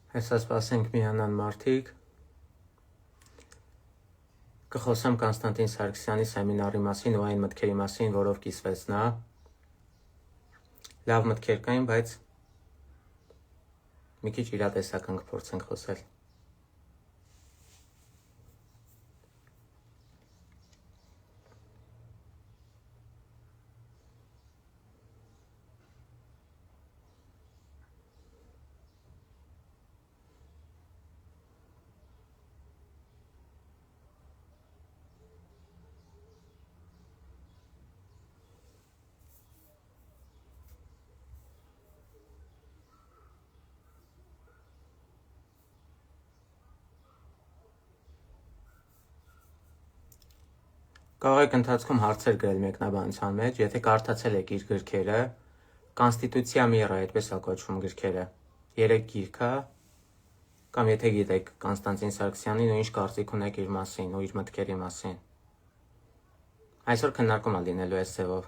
Հեսա սպասենք միանան մարդիկ, կխոսեմ Կոնստանտին Սարգսյանի սեմինարի մասին ու այն մտքերի մասին, որով կիսվեց նա, լավ մտքեր կային, բայց մի քիչ իրատեսական կփորձենք խոսել։ Կարող եք ընթացքում հարցեր գրել մեկնաբանության մեջ, եթե կարդացել եք իր գրքերը, Կոնստիտուցիա միրա, այդպես է կոչվում գրքերը, 3 գիրքը, կամ եթե գիտեք Կոնստանտին Սարգսյանին ու ինչ կարծիք ունեք իր մասին ու իր մտքերի մասին։ Այսօր քննարկում է լինելու այս ձևով։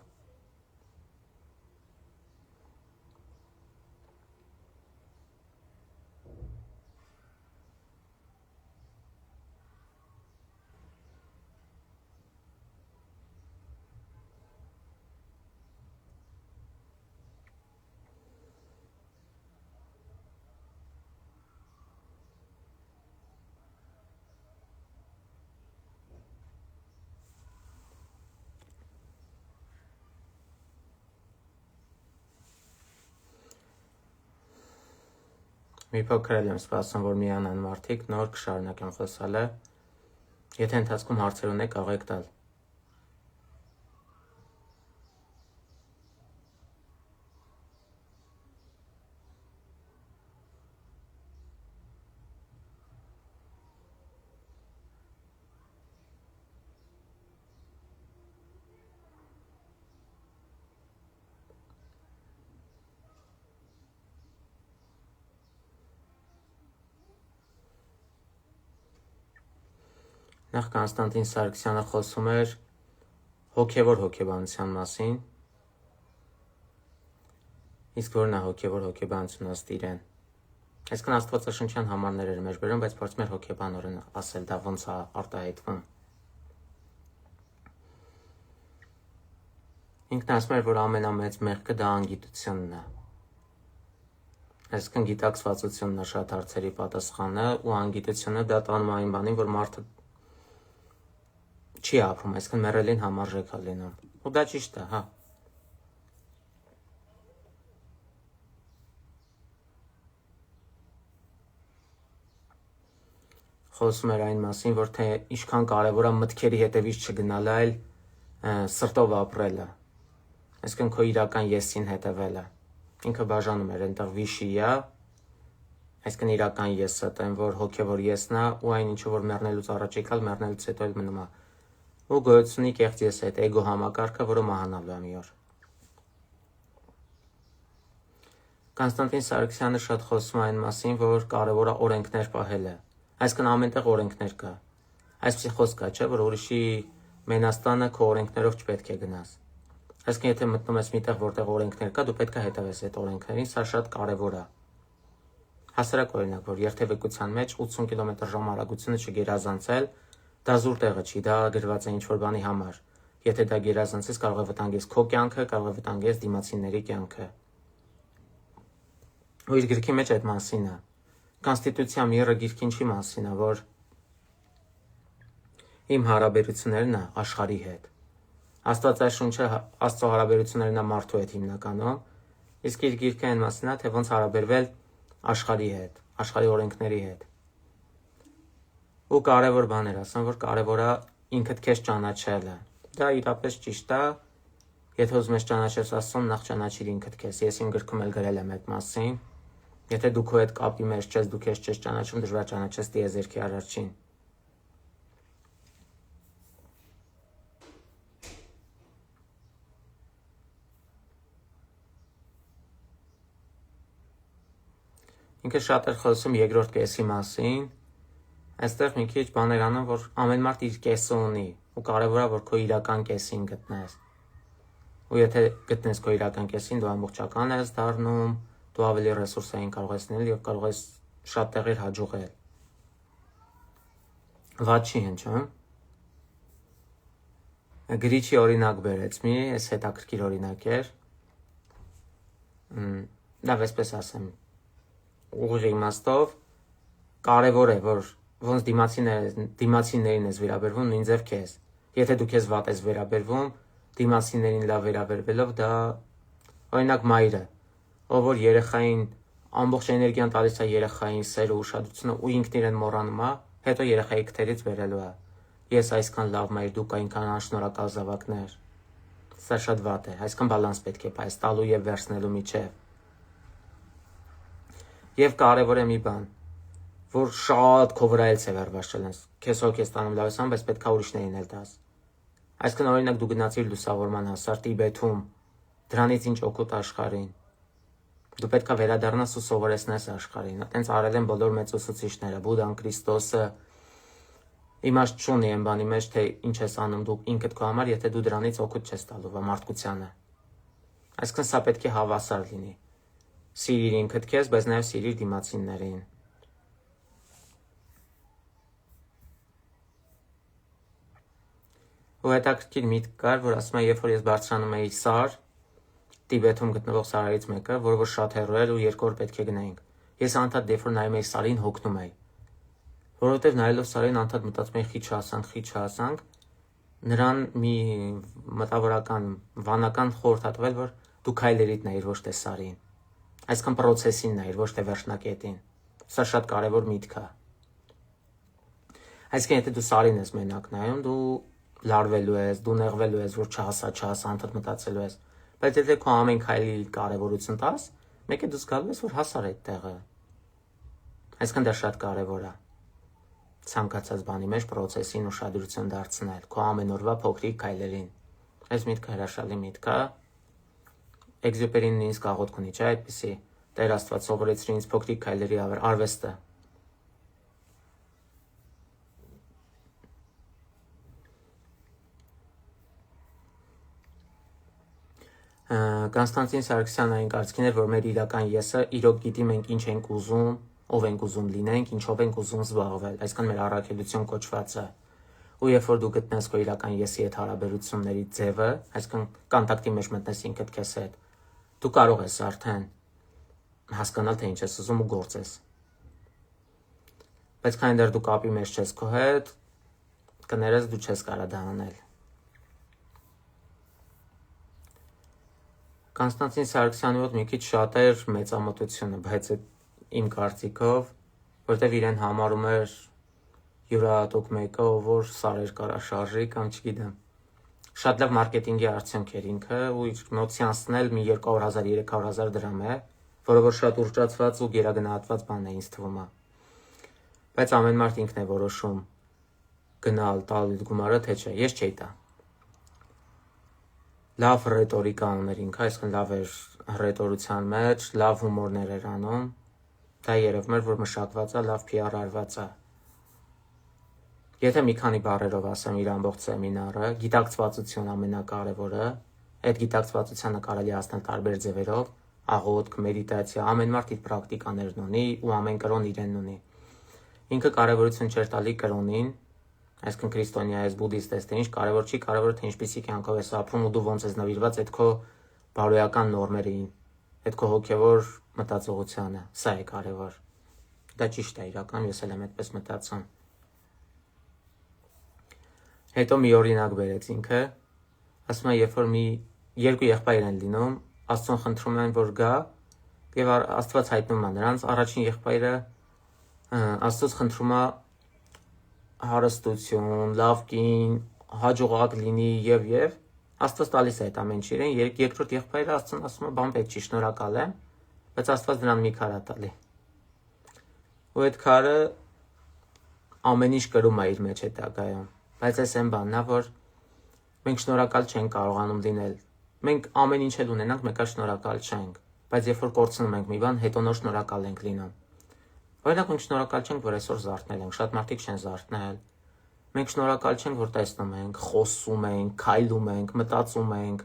Մի փոքր եմ սպասում, որ միանան մարդիկ, նոր կշարունակեմ խոսալը, եթե ընթացքում հարցեր ունեք, կարող եք տալ։ Նախ Կոնստանտին Սարգսյանը խոսում էր հոգևոր հոգեբանության մասին, իսկ որն է հոգևոր հոգեբանությունը ըստ իրեն։ Այսքան աստվածաշնչյան համարներ էր մեր բերում, բայց փորձում էր հոգեբանորեն ասել դա ոնց է արտահայտվում։ Ինքն ասում էր, որ ամենամեծ մեղքը դա անգիտությունն է։ Այսինքն գիտակցվածությունն է շատ հարցերի պատասխանը ու անգիտությունը դա տանում այն բանին, որ մարդը չի ապրում, այսինքն մեռելին համարժեք է լինում։ Ու դա ճիշտ է, հա։ Խոսում էր այն մասին, որ թե ինչքան կարևոր է մտքերի հետևից չգնալը, այլ սրտով ապրելը։ Այսինքն քո իրական եսին հետևելը։ Ինքը բաժանում էր այնտեղ վիշիա, այսինքն իրական եսը, այն որ հոգևոր եսն է ու այն ինչը որ մեռնելուց առաջ եկալ, մեռնելուց հետո էլ մնում է։ Ու գոյությունի կեղծ ես այդ էգո համակարգը, որը մահանալու է մի օր։ Կոնստանտին Սարգսյանը շատ խոսում է այն մասին, որ կարևոր է օրենքներ պահելը։ Այսինքն ամենտեղ օրենքներ կա։ Այսպեսի խոսք կա, չէ, որ ուրիշի մենաստանը քո օրենքներով չպետք է գնաս։ Այսինքն եթե մտնում ես միտեղ, որտեղ օրենքներ կա, դու պետք է հետևես այդ օրենքներին, սա շատ կարևոր է։ Հասարակ օրինակ, որ երթևեկության մեջ 80 կմ/ժ արագությունը չգերազանցել, դա զուր տեղը չի, դա գրված է ինչ-որ բանի համար։ Եթե դա գերազանցես, կարող է վտանգես քո կյանքը, կարող է վտանգես դիմացինների կյանքը։ Ու իր գրքի մեջ այդ մասին է։ Կոնստիտուցիա միրա գիրքը ինչի մասին է, որ իմ հարաբերություններն է աշխարհի հետ։ Աստվածաշունչը Աստծո հարաբերություններն է մարդու հետ հիմնականում, իսկ իր գիրքը այն մասին է, թե ոնց հարաբերվել աշխարհի հետ, աշխարհի օրենքների հետ։ Ու կարևոր բաներ ասեմ, որ կարևոր է ինքդ քեզ ճանաչելը։ Դա իրապես ճիշտ է։ Եթե ուզում ես ճանաչես Աստծուն, նախ ճանաչիր ինքդ քեզ։ Ես իմ գրքում էլ գրել եմ այդ մասին։ Եթե դու քո հետ կապի մեջ չես, դու քեզ չես ճանաչում, դժվար ճանաչես տիեզերքի արարչին։ Ինքը շատ էր խոսում երկրորդ կեսի մասին։ Այստեղ մի քիչ բաներ անում, որ ամեն մարդ իր կեսը ունի, ու կարևոր է, որ քո իրական կեսին գտնես։ Ու եթե գտնես քո իրական կեսին, դու ամբողջական ես դառնում, դու ավելի ռեսուրսային կարող ես լինել եւ կարող ես շատ տեղեր հաջողել։ Վատ չի հնչում։ Գրիչի օրինակ բերեց մի, այս հետաքրքիր օրինակ էր։ Լավ, այսպես ասեմ, ուղիղ իմաստով կարևոր է, որ ոնց դիմացիներին ես վերաբերվում, նույն ձև քեզ։ Եթե դու քեզ վատ ես վերաբերվում, դիմացիներին լավ վերաբերվելով, դա օրինակ մայրը, ով որ երեխային ամբողջ էներգիան տալիս է երեխային սերը ուշադրությունը ու ինքն իրեն մոռանում է, հետո երեխայի քթերից վերելու է։ Ես այսքան լավ մայր, դուք այնքան անշնորհակալ զավակներ։ Սա շատ վատ է, այսքան բալանս պետք է պես տալու եւ վերցնելու միջև։ Եվ կարևոր է մի բան, որ շատ քո վրա էլ սևեռված չլինես։ Քեզ հոգ ես տանում լավ ես անում, բայց պետք է ուրիշներին էլ տաս։ Այսինքն օրինակ դու գնացիր լուսավորման հասար Տիբեթում, դրանից ինչ օգուտ աշխարհին։ Դու պետք է վերադառնաս ու սովորեցնես աշխարհին։ Այտենց արել են բոլոր մեծ ուսուցիչները, Բուդդան, Քրիստոսը։ Իմաստ չունի այն բանի մեջ, թե ինչ ես անում դու ինքդ քո համար, եթե դու դրանից օգուտ չես տալու մարդկությանը։ Այսինքն սա պետք է հավասար լինի։ Սիրիր ինքդ քեզ, բայց նաև սիրիր դիմացիններին։ Ու հետաքրքիր միտք կար, որ ասում է, երբ որ ես բարձրանում էի սար, Տիբեթում գտնվող սարերից մեկը, որը շատ հեռու էր ու 2 օր պետք է գնայինք։ Ես անդադ երբ որ նայում էի սարին հոգնում էի։ Որովհետև նայելով սարին անդադ մտածում էի խիչ հասանք, նրան մի մտավորական, վանական խորհուրդ է տվել, որ դու քայլերիդ նայիր ոչ թե սարին։ Այսքան process-ին նայիր, ոչ թե վերջնակետին։ Սա շատ կարևոր միտք է։ Այսինքն եթե դու սարին ես մենակ նայում, դու լարվելու ես, դու նեղվելու ես, որ չհասա, անդադ մտածելու ես։ Բայց եթե քո ամեն քայլի կարևորություն տաս, մեկ է դու զգալու ես, որ հասար այդ տեղը։ Այսինքն դա շատ կարևոր է։ Ցանկացած բանի մեջ process-ին ուշադրություն դարձնել, քո ամեն օրվա փոքրիկ քայլերին։ Այս միտքը հրաշալի միտք է։ Էքզյուպերին նույնիսկ աղոթք ունի, չէ՞, այդպիսի Տեր Աստված սովորեցրի ինձ փոքրիկ քայլերի արվեստը։ Կոնստանտին Սարգսյանը այն կարծիքին էր, որ մեր իրական եսը իրոք գիտի մենք ինչ ենք ուզում, ով ենք ուզում լինենք, ինչով ենք ուզում զբաղվել, այսքան մեր առաքելություն կոչվածը։ Ու երբ որ դու գտնես քո իրական եսի հետ հարաբերությունների ձևը, այսքան կոնտակտի մեջ մտնես ինքդ քեզ հետ, դու կարող ես արդեն հասկանալ, թե ինչ ես ուզում ու գործես։ Բայց քանի դեռ դու կապի մեջ չես քո հետ, կներես դու չես կարող դա անել։ Կոնստանտին Սարգսյանի մոտ մի քիչ շատ էր մեծամտությունը, բայց իմ կարծիքով, որտեվ իրեն համարում էր յուրահատուկ մեկը, ով որ սարեր կարա շարժի կամ չգիտեմ։ Շատ լավ մարքեթինգի արդյունք էր ինքը ու իր մոտ սեանսն էլ մի 200,000, 300,000 դրամ է, որը որ շատ ուռճացված ու գերագնահատված բան է ինձ թվում է։ Բայց ամեն մարդ ինքն է որոշում գնալ տալ գումարը, թե չէ, ես չէի տա։ Լավ ռետորիկա ուներ ինքը, այսինքն լավ էր ռետորության մեջ, լավ հումորներ էր անում։ Դա երևում էր, որ մշակված է, լավ PR արված է։ Եթե մի քանի բառերով ասեմ իր ամբողջ սեմինարը, գիտակցվածություն ամենակարևորը, այդ գիտակցվածությանը կարելի հասնել տարբեր ձևերով, աղոթք, մեդիտացիա, ամեն մարդ իր պրակտիկաներն ունի ու ամեն կրոն իրենն ունի։ Ինքը կարևորություն չէր տալի կրոնին, այսինքն քրիստոնյա ես, բուդդիստ ես, թե ինչ կարևոր չի, կարևորը թե ինչպիսի կյանքով ես ապրում ու դու ոնց ես նվիրված այդ քո բարոյական նորմերին, այդ քո հոգևոր մտածողությանը, սա է կարևոր։ Դա ճիշտ է իրական, ես էլ եմ այդպես մտածում։ Հետո մի օրինակ բերեց ինքը, ասում է, երբ որ մի երկու եղբայր են լինում, Աստծուն խնդրում են, որ գա, եւ Աստված հայտնում է նրանց, առաջին եղբայրը Աստծուց խնդրում է հարստություն, լավ կին, հաջողակ լինի եւ Աստված տալիս է այդ ամեն ինչ իրեն, երկրորդ եղբայրը Աստծուն ասում է, բան պետք չի, շնորհակալ եմ, բայց Աստված նրան մի քար է տալի։ Ու այդ քարը ամեն ինչ կրում է իր մեջ հետագայում։ Բայց այս այն բանն է, որ մենք շնորհակալ չենք կարողանում լինել։ Մենք ամեն ինչ էլ ունենանք, մեկ շնորհակալ չենք, բայց երբ որ կորցնում ենք մի բան, հետո նոր շնորհակալ ենք լինում։ Օրինակ մենք շնորհակալ չենք, որ այսօր զարթնել ենք, շատ մարդիկ չեն զարթնել։ Մենք շնորհակալ չենք, որ տեսնում ենք, խոսում ենք, քայլում ենք, մտածում ենք,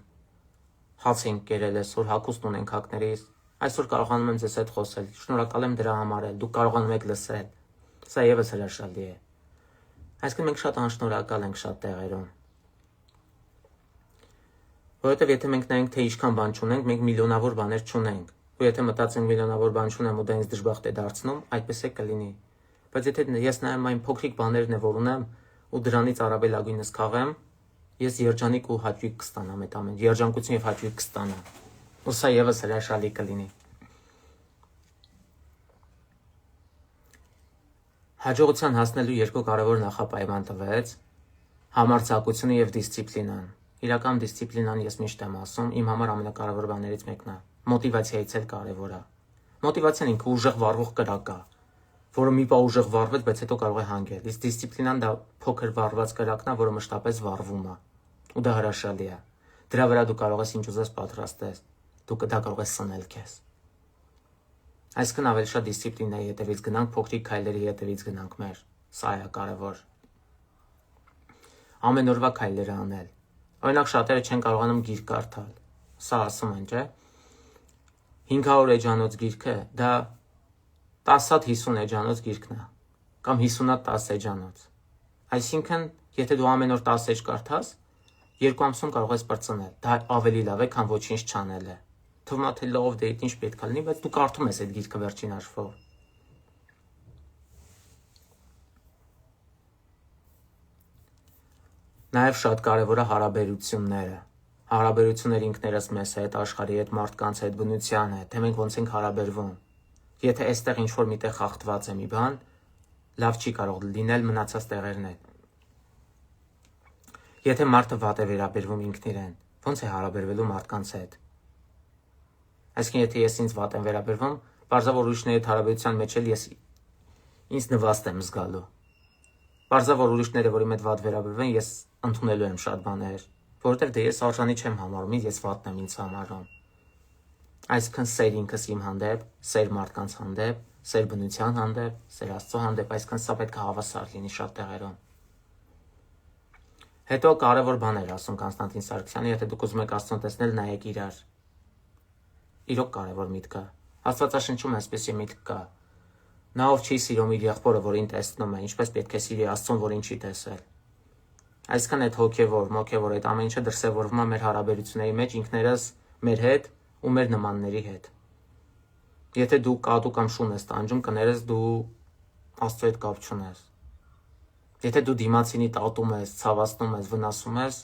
հաց ենք կերել այսօր, հագուստ ունենք հակներից։ Այսօր կարողանում եմ ձեզ հետ խոսել, շնորհակալ եմ դրա համար, դուք կարողանում եք լսել, սա եւս հրաշալի է, այսինքն մենք շատ անշնորհակալ ենք շատ տեղերում, որովհետև եթե մենք նայենք, թե ինչքան բան չունենք, մենք միլիոնավոր բաներ չունենք, ու եթե մտածենք միլիոնավոր բան չունեմ ու դա ինձ դժբախտ է դարձնում, այդպես է կլինի, բայց եթե ես նայեմ այն փոքրիկ բաներն է, որ ունեմ, ու դրանից առավելագույնս քաղեմ, ես երջանիկ ու հաճույք կստանամ այդ ամեն, երջանկություն եւ հաճույք կստանամ, ու սա եւս հրաշալի կլինի։ Հաջողության հասնելու երկու կարևոր նախապայման տվեց համարձակությունը եւ դիսցիպլինան։ Իրական դիսցիպլինան ես միշտ եմ ասում, իմ համար ամենակարևոր բաներից մեկն է։ Մոտիվացիայից էլ կարևոր է։ Մոտիվացիան ինքը ուժեղ վառվող կրակ է, որը մի պահ ուժեղ վառվեց, բայց հետո կարող է հանգել։ Իսկ դիսցիպլինան դա փոքր վառված կրակն է, որը մշտապես վառվում է։ Ու դա հրաշալի է։ Դրա վրա դու կարող ես ինչ ուզես պատրաստես։ Դու դա կարող ես սնել քեզ։ Այսինքն ավելի շատ դիսցիպլինայի հետևից գնանք, փոքրիկ քայլերի հետևից գնանք մեր։ Սա է կարևոր։ Ամեն օրվա քայլերը անել։ Օրինակ շատերը չեն կարողանում գիրք կարդալ։ Սա ասում են, չէ՞։ 500 էջանոց գիրքը դա 10-ատ 50 էջանոց գիրքն է, կամ 50-ատ 10 էջանոց։ Այսինքն, եթե դու ամեն օր 10 էջ կարդաս, 2 ամսում կարող ես բրծնել։ Դա ավելի լավ է, քան ոչինչ չանելը։ Թվում է թե լավ դե ինչ պետք է լինի, բայց դու կարդում ես այդ գիրքը վերջին հաշվով։ Նաև շատ կարևոր է հարաբերությունները։ Հարաբերությունները ինքներս մեզ հետ, աշխարհի հետ, մարդկանց հետ, բնության հետ, թե մենք ոնց ենք հարաբերվում։ Եթե այստեղ ինչ-որ միտեղ խախտված է մի բան, լավ չի կարող լինել մնացած տեղերն էլ։ Եթե մարդը վատ է վերաբերվում ինքն իրեն, ոնց է հարաբերվելու մարդկանց հետ։ Այսինքն եթե ես ինձ վատ եմ վերաբերվում, բարձրավոր ուրիշների հետ հարաբերության մեջ էլ ես ինձ նվաստ եմ զգալու։ Բարձրավոր ուրիշները, որի հետ վատ վերաբերվեն, ես ընդունելու եմ շատ բաներ, որովհետև դե ես արժանի չեմ համարում, ես վատն եմ ինձ համարում։ Այսինքն սեր ինքս իմ հանդեպ, սեր մարդկանց հանդեպ, սեր բնության հանդեպ, սեր Աստծո հանդեպ, այսինքն սա պետք է հավասար լինի շատ տեղերում։ Հետո կարևոր բան էր ասում Կոնստանտին Սարգսյանը, եթե դուք ուզում եք Աստծուն տեսնել, նայեք իրար։ Իրոք կարևոր միտք է։ Աստվածաշնչում այսպեսի միտք կա։ Նա ով չի սիրում իր եղբորը, որին տեսնում է, ինչպես պետք է սիրի Աստծուն, որին չի տեսել։ Այսինքն այդ հոգևոր այդ ամեն ինչը դրսևորվում է մեր հարաբերությունների մեջ ինքներս մեր հետ ու մեր նմանների հետ։ Եթե դու կատու կամ շուն ես տանջում, կներես դու Աստծո հետ կապ չունես։ Եթե դու դիմացինի տատում ես, ցավացնում ես, վնասում ես,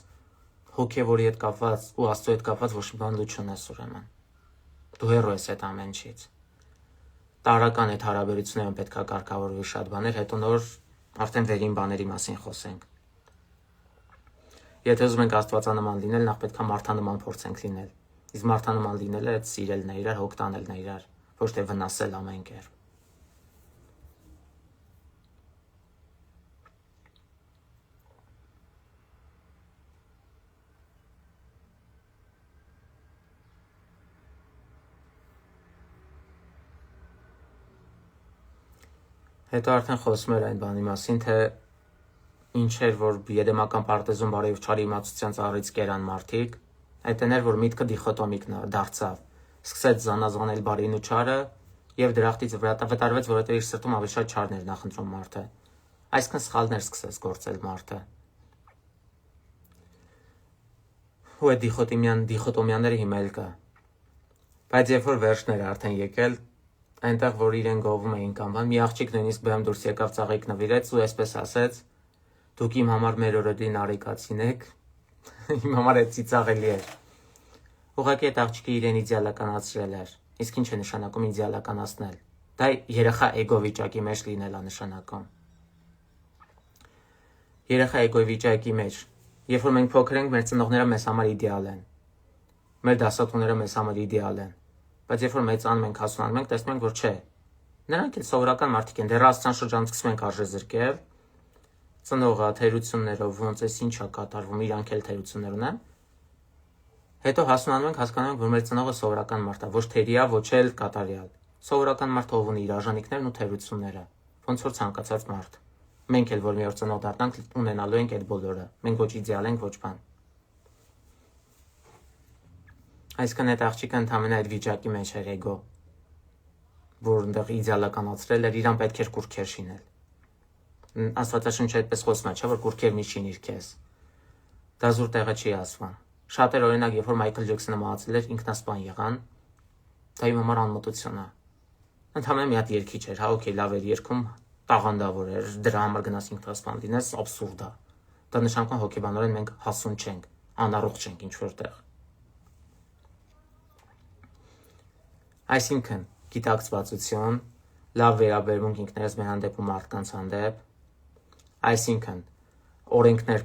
հոգևորի հետ կապված ու Աստծո հետ կապված ոչ մի բան դու չունես ուրեմն։ Դու հեռու ես այդ ամեն ինչից։ Տարական այդ հարաբերություններում պետք է կարգավորվի շատ բաներ, հետո նոր արդեն վերին բաների մասին խոսենք։ Եթե ուզում ենք աստվածանման լինել, նախ պետք է մարդանման փորձենք լինել։ Իսկ մարդանման լինելը այդ սիրելն է իրար, հոգ տանելն է իրար, ոչ թե վնասել ամեն կերպ։ Հետո արդեն խոսում էր այն բանի մասին, թե ինչ էր, որ եդեմական պարտեզում բարև չարի իմացության ծառից կերան մարդիկ, այդ էներ, որ միտքը դիխոտոմիկ դարձավ, սկսեց զանազանել բարին ու չարը եւ դրախտից վտարվեց, որովհետեւ իր սրտում ավելի շատ չարն էր նախընտրում մարդը։ Այսինքն սխալներ սկսեց գործել մարդը։ Ու այդ դիխոտոմիաները հիմա էլ կա։ Բայց երբ որ վերջները արդեն եկել, այնտեղ որ իրեն գովում էին կամ բան, մի աղջիկ նույնիսկ բեմ դուրս եկավ ծաղիկ նվիրեց ու այսպես ասեց. Դուք իմ համար մեր օրոդին արիկացին եք, իմ համար այդ ծիծաղելի էր։ Ուղղակի այդ աղջիկը իրեն իդեալականացրել էր, իսկ ինչ է նշանակում իդեալականացնել։ Դա երեխա էգո վիճակի մեջ լինել է նշանակում։ Երեխա էգո վիճակի մեջ, երբ որ մենք փոքր ենք, մեր ծնողները մեզ համար իդեալ են։ Մեր դասատուները մեզ համար իդեալ են։ Բայց երբ որ մեծանում ենք, հասունանում ենք, տեսնում ենք, որ չէ։ Նրանք էլ սովորական մարդիկ են, դեռ աստծան շրջան սկսում ենք արժեզրկել, ծնողը թերություններով ոնց էս ինչա կատարվում, իրանք էլ թերություններ ունեն։ Հետո հասունանում ենք, հասկանում ենք, որ մեր ծնողը սովորական մարդ է, ոչ թերիա, ոչ էլ կատարյալ։ Սովորական մարդ ով ունի իր արժանինքներն ու թերությունները, ոնց որ ցանկացած մարդ։ Մենք էլ որ մի օր ծնող դառնանք, ունենալու ենք այդ բոլորը։ Մենք ոչ իդեալ ենք, ոչ բան։ Այսքան այդ աղջիկը ընդամենը այդ վիճակի մեջ էր էգո, որ այնտեղ իդեալականացրել էր, իրան պետք էր կուրքեր շինել։ Աստվածաշունչը այդպես խոսում է, չէ՞ որ կուրքեր մի շինիր քեզ։ Դա զուր տեղը չի ասվում։ Շատեր օրինակ, երբ որ Մայքլ Ջեքսոնը մահացել էր, ինքնասպան եղան, դա իմ համար անմտություն է։ Ընդհանրապես մի հատ երգիչ էր, հա, օքեյ, լավ էր երգում, տաղանդավոր էր, դրա համար գնաս ինքնասպան լինես, աբսուրդ է։ Դա նշանակում հոգեբանորեն մենք հասուն չենք, անառողջ ենք ինչ որտեղ։ Այսինքն, գիտակցվածություն, լավ վերաբերմունք ինքներս մեր հանդեպ ու մարդկանց հանդեպ, այսինքն, օրենքներ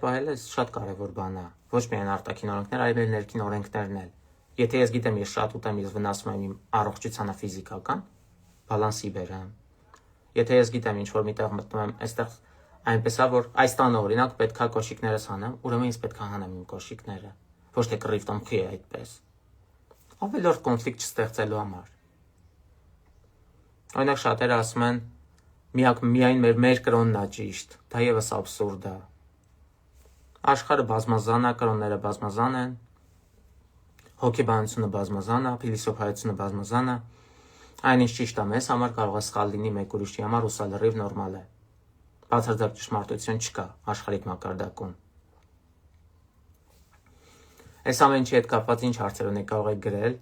պահելը շատ կարևոր բան է, ոչ միայն արտաքին օրենքներ, այլ ներքին օրենքներն էլ։ Եթե ես գիտեմ, ես շատ ուտեմ, ես վնասում եմ իմ առողջությանը ֆիզիկական, բալանսի բերեմ։ Եթե ես գիտեմ, ինչ որ միտեղ մտնում եմ, այստեղ այնպես է, որ այս տանը օրինակ պետքա կոշիկներս հանեմ, ուրեմն ես պետքա հանեմ իմ կոշիկները, ոչ թե կռիվ տոմքի է այդպես։ Ավելորդ կոնֆլիկտ չստեղծելու համար։ Օրինակ շատերը ասում են, միայն մեր կրոնն է ճիշտ, դա եւս աբսուրդ է։ Աշխարհը բազմազան է, կրոնները բազմազան են, հոգեբանությունը բազմազան է, փիլիսոփայությունը բազմազան է։ Այնինչ ճիշտ է մեզ համար կարող է սխալ լինի մեկ ուրիշի համար ու սա լրիվ նորմալ է։ Բացարձակ ճշմարտություն չկա աշխարհիկ մակարդակում։ Այս ամեն ինչի հետ կապված ինչ հարցեր ունեք կարող եք գրել։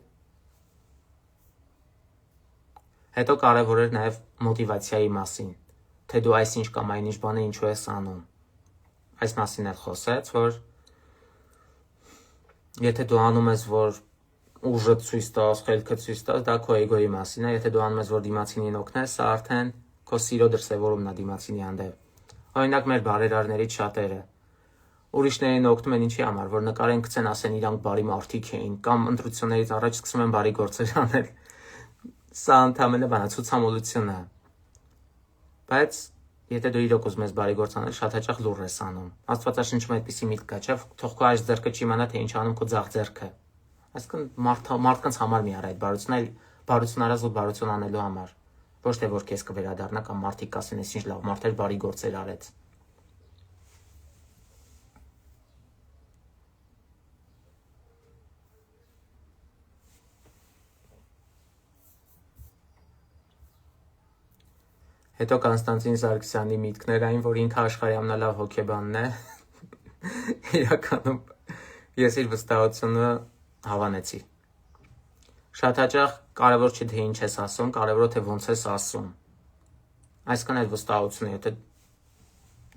Հետո կարևոր էր նաև մոտիվացիայի մասին, թե դու այսինչ կամ այնինչ բանը ինչու ես անում։ Այս մասին էլ խոսեց, որ եթե դու անում ես, որ ուժը ցույց տաս, խելքը ցույց տաս, դա քո էգոյի մասին է, եթե դու անում ես, որ դիմացինին օգնես, սա արդեն քո սիրո դրսևորումն է դիմացինի հանդեպ։ Օրինակ մեր բարերարներից շատերը ուրիշներին օգնում են ինչի համար, որ նկարեն գցեն, ասեն իրանք բարի մարդիկ էին, կամ ընտրություններից առաջ սկսում են բարի գործեր անել։ Սա ընդհանրապես բանա ցուցամոլություն է։ Բայց եթե դու իրոք ուզում ես բարի գործ անել, շատ հաճախ լուռ ես անում։ Աստվածաշնչում այդպիսի միտք կա, չէ՞, թող քո այս ձեռքը չիմանա, թե ինչ անում քո ձախ ձեռքը։ Այսինքն մարդկանց համար մի արա այդ բարությունը, այլ բարություն արած ու բարություն անելու համար։ Ոչ թե որ քեզ կվերադառնա կամ մարդիկ կասեն, ես ինչ լավ մարդ էր, բարի գործեր արեց։ Հետո Կոնստանտին Սարգսյանի միտքներ այն, որ ինքը աշխարհի ամենալավ հոգեբանն է։ Իրականում ես իր վստահությունը հավանեցի։ Շատ հաճախ կարևոր չէ թե ինչ ես ասում, կարևորը թե ոնց ես ասում։ Այսքան այդ վստահությունը, եթե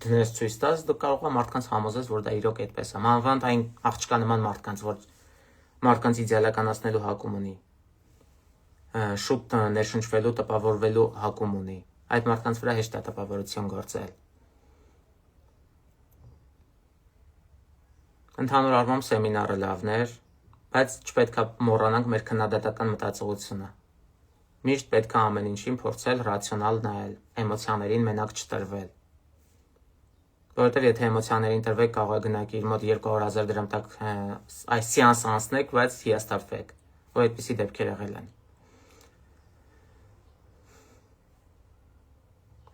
դնես ցույց տաս, դու կարող ես մարդկանց համոզես, որ դա իրոք այդպես է։ Մանավանդ այն աղջկա նման մարդկանց, որ մարդկանց իդեալականացնելու հակում ունի։ Շուտ ներշնչվելու, տպավորվելու հակում ունի։ Այդ մարդկանց վրա հեշտ է տպավորություն գործել։ Ընդհանուր առմամբ սեմինարը լավն էր, բայց չպետք է մոռանանք մեր քննադատական մտածողությունը։ Միշտ պետք է ամեն ինչին փորձել ռացիոնալ նայել, էմոցիաներին մենակ չտրվել։ Որովհետև եթե էմոցիաներին տրվեք, կարող է գնաք իր մոտ 200,000 դրամ տակ այս սեանս անցնեք, բայց հիասթափվեք, որ այդպիսի դեպքեր եղել են։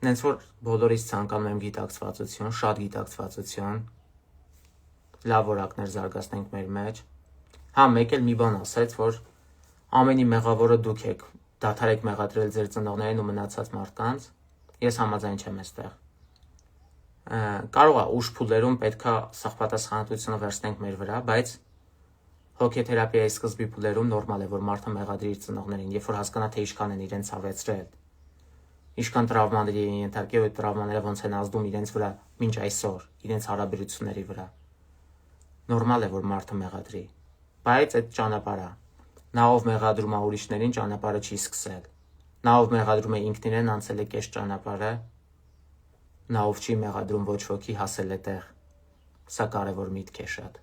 Նենց որ բոլորից ցանկանում եմ գիտակցվածություն, շատ գիտակցվածություն, լավ որակներ զարգացնենք մեր մեջ։ Հա, մեկ էլ մի բան ասեց, որ ամենի մեղավորը դուք եք, դադարեք մեղադրել ձեր ծնողներին ու մնացած մարդկանց, ես համաձայն չեմ այստեղ։ Կարող է ուշ փուլերում պետքա սաղ պատասխանատվությունը վերցնենք մեր վրա, բայց հոգեթերապիայի սկզբի փուլերում նորմալ է, որ մարդը մեղադրի իր ծնողներին, երբ որ հասկանա, թե ինչքան են իրենց ցավեցրել, ինչքան տրավմաների են ենթարկել, այդ տրավմաները ոնց են ազդում իրենց վրա մինչ այսօր, իրենց հարաբերությունների վրա։ Նորմալ է, որ մարդը մեղադրի, բայց այդ ճանապարհը, նա ով մեղադրում է ուրիշներին, ճանապարհը չի սկսել։ Նա ով մեղադրում է ինքն իրեն, անցել է կես ճանապարհը, նա ով չի մեղադրում ոչ ոքի, հասել է տեղ։ Սա կարևոր միտք է շատ։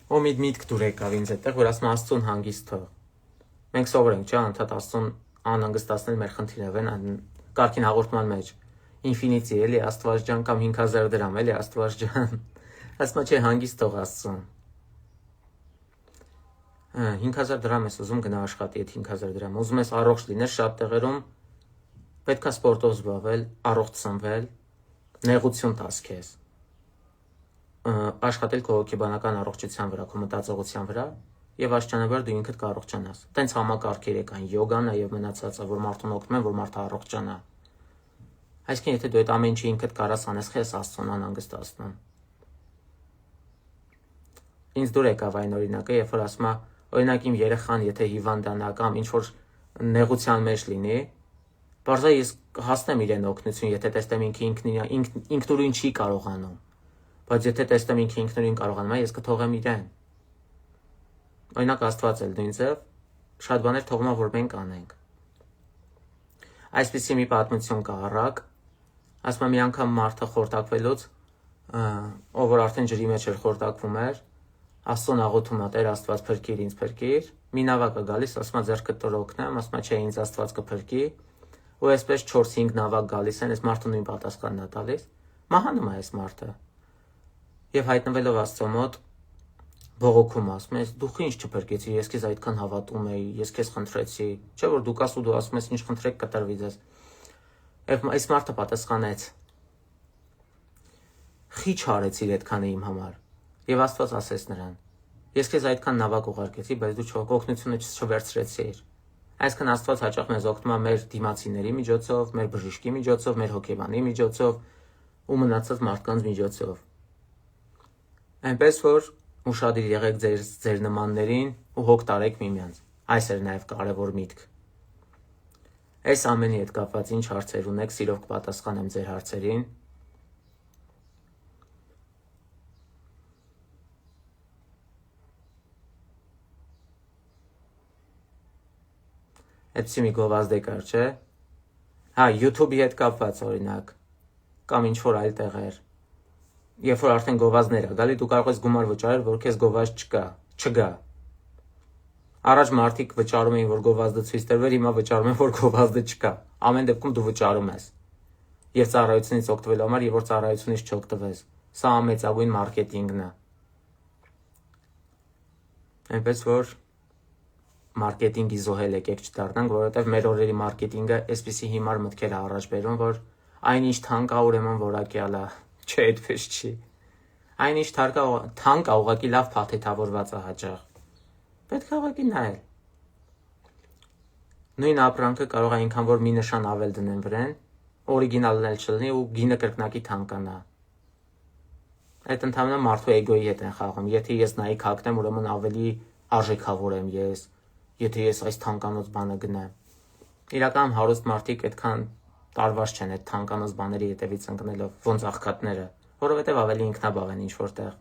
Ու մի միտք դուր եկավ ինձ այդտեղ, որ ասում Աստծուն հանգիստ թող։ Մենք սովոր ենք, չէ՞, անդադ Աստծուն անհանգստացնել մեր խնդիրով են, կարգին հաղորդման մեջ ինֆինիտի էլի Աստված ջան կամ 5000 դրամ էլի Աստված ջան։ Ասում չէ հանգիստ թող Աստծուն։ 5000 դրամ ես ուզում գնա աշխատի այդ 5000 դրամ։ Ուզում ես առողջ լինես շատ տեղերում, Պետք է սպորտով զբաղվել, առողջ սնվել, նեղություն տաս քեզ, աշխատել քո հոգեբանական առողջության վրա, քո մտածողության վրա եւ աստիճանաբար դու ինքդ կառողջանաս։ Տենց համակարգեր կան յոգան եւ մնացածը, որ մարդուն օգնում են, որ մարդը առողջանա։ Այսինքն եթե դու այդ ամեն ինչը ինքդ կարաս անես, քեզ Աստծուն անհանգստացնում։ Ինձ դուր եկավ այն օրինակը, երբ որ ասում է, օրինակ իմ երեխան եթե հիվանդանա կամ ինչ որ նեղության մեջ լինի, բարձր ես հասնեմ իրեն օգնություն, եթե տեսնեմ ինքնուրույն չի կարողանում, բայց եթե տեսնեմ ինքնուրույն կարողանում է, ես կթողեմ իրեն։ Օրինակ Աստված էլ նույն ձև շատ բաներ թողում է, որ մենք անենք։ Այսպիսի մի պատմություն կա առակ, ասում եմ մի անգամ մարդը խորտակվելուց, ով որ արդեն ջրի մեջ էր խորտակվում էր, Աստծուն աղոթում է, Տեր Աստված փրկիր ինձ փրկիր, մի նավակ է գալիս, ասում է ձեռքդ տոր օգնեմ, ասում է չէ ինձ Աստված կփրկի, ու այսպես 4-5 նավակ գալիս են, այս մարդը նույն պատասխանն է տալիս, մահանում է այս մարդը։ Եվ հայտնվելով Աստծո մոտ բողոքում ասում ես դու ինչ չփրկեցի, ես քեզ այդքան հավատում էի, ես քեզ խնդրեցի, չէ որ դու կաս ու դու ասում ես ինչ խնդրեք կտրվի ձեզ։ Եվ այս մարդը պատասխանեց. Խիչ արեցիր այդքանը իմ համար։ Եվ Աստված ասեց նրան. ես քեզ այդքան նավակ ուղարկեցի, բայց դու օգնությունը չվերցրեցիր։ Այսինքն Աստված հաճախ մեզ օգնում է մեր դիմացիների միջոցով, մեր բժշկի միջոցով, մեր հոգեբանի միջոցով ու մնացած մարդկանց միջոցով։ Այնպես որ ուշադիր եղեք ձեր նմաններին ու հոգ տարեք միմյանց։ Այս էր նաև կարևոր միտք։ Այս ամենի հետ կապված ինչ հարցեր ունեք, սիրով կպատասխանեմ ձեր հարցերին։ Այդպիսի մի գովազդ կար, չէ։ Հա, YouTube-ի հետ կապված օրինակ, կամ ինչ որ այլ տեղեր։ Երբ որ արդեն գովազդներ է գալի, դու կարող ես գումար վճարել, որ քեզ գովազդ չգա։ Առաջ մարդիկ վճարում էին, որ գովազդը ցույց տրվեր, հիմա վճարում են, որ գովազդը չկա։ Ամեն դեպքում դու վճարում ես։ Եվ ծառայությունից օգտվելու համար, եւ որ ծառայությունից չօգտվես։ Սա ամենագույն մարքեթինգն է։ Այնպես որ մարքեթինգի զոհել եկեք չդառնանք, որովհետև մեր օրերի մարքեթինգը այսպիսի հիմար մտքեր է առաջ բերում, որ այնինչ թանկ է, ուրեմն որակյալ է։ Չէ, այդպես չի։ Այնինչ թանկ է, ուղղակի լավ փաթեթավորված է հաճախ։ Պետք է ուղղակի նայել։ Նույն ապրանքը կարող է այնքան որ մի նշան ավել դնեն վրան, օրիգինալն էլ չլինի ու գինը կրկնակի թանկանա։ Այդ ընդհանրապես մարդու էգոյի հետ են խաղում։ Եթե ես նայիկ հագնեմ, ուրեմն ավելի արժեքավոր եմ ես, եթե ես այս թանկանոց բանը գնեմ։ Իրականում հարուստ մարդիկ այդքան տարված չեն այդ թանկանոց բաների հետևից ընկնելով, ոնց աղքատները, որովհետև ավելի ինքնաբավ են ինչ որտեղ։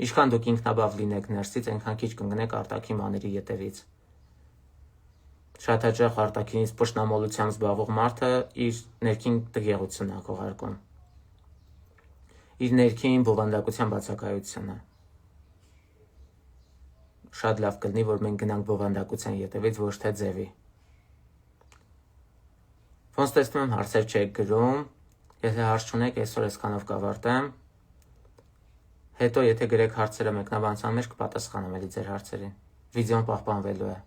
Ինչքան դուք ինքնաբավ լինեք ներսից, այնքան քիչ կընկնեք արտաքին բաների հետևից։ Շատ հաճախ արտաքինից պշտամոլությամբ զբաղվող մարդը իր ներքին տգեղությունն է քողարկում։ Իր ներքին բովանդակության բացակայությունը։ Շատ լավ կլինի, որ մենք գնանք բովանդակության հետևից, ոչ թե ձևի։ Ոնց տեսնում եմ հարցեր չեք գրում, եթե հարց չունեք, այսօր այսքանով կավարտեմ։ Հետո եթե գրեք հարցերը մեկնաբանության մեջ կպատասխանեմ էլի ձեր հարցերին։ Վիդեոն պահպանվելու է։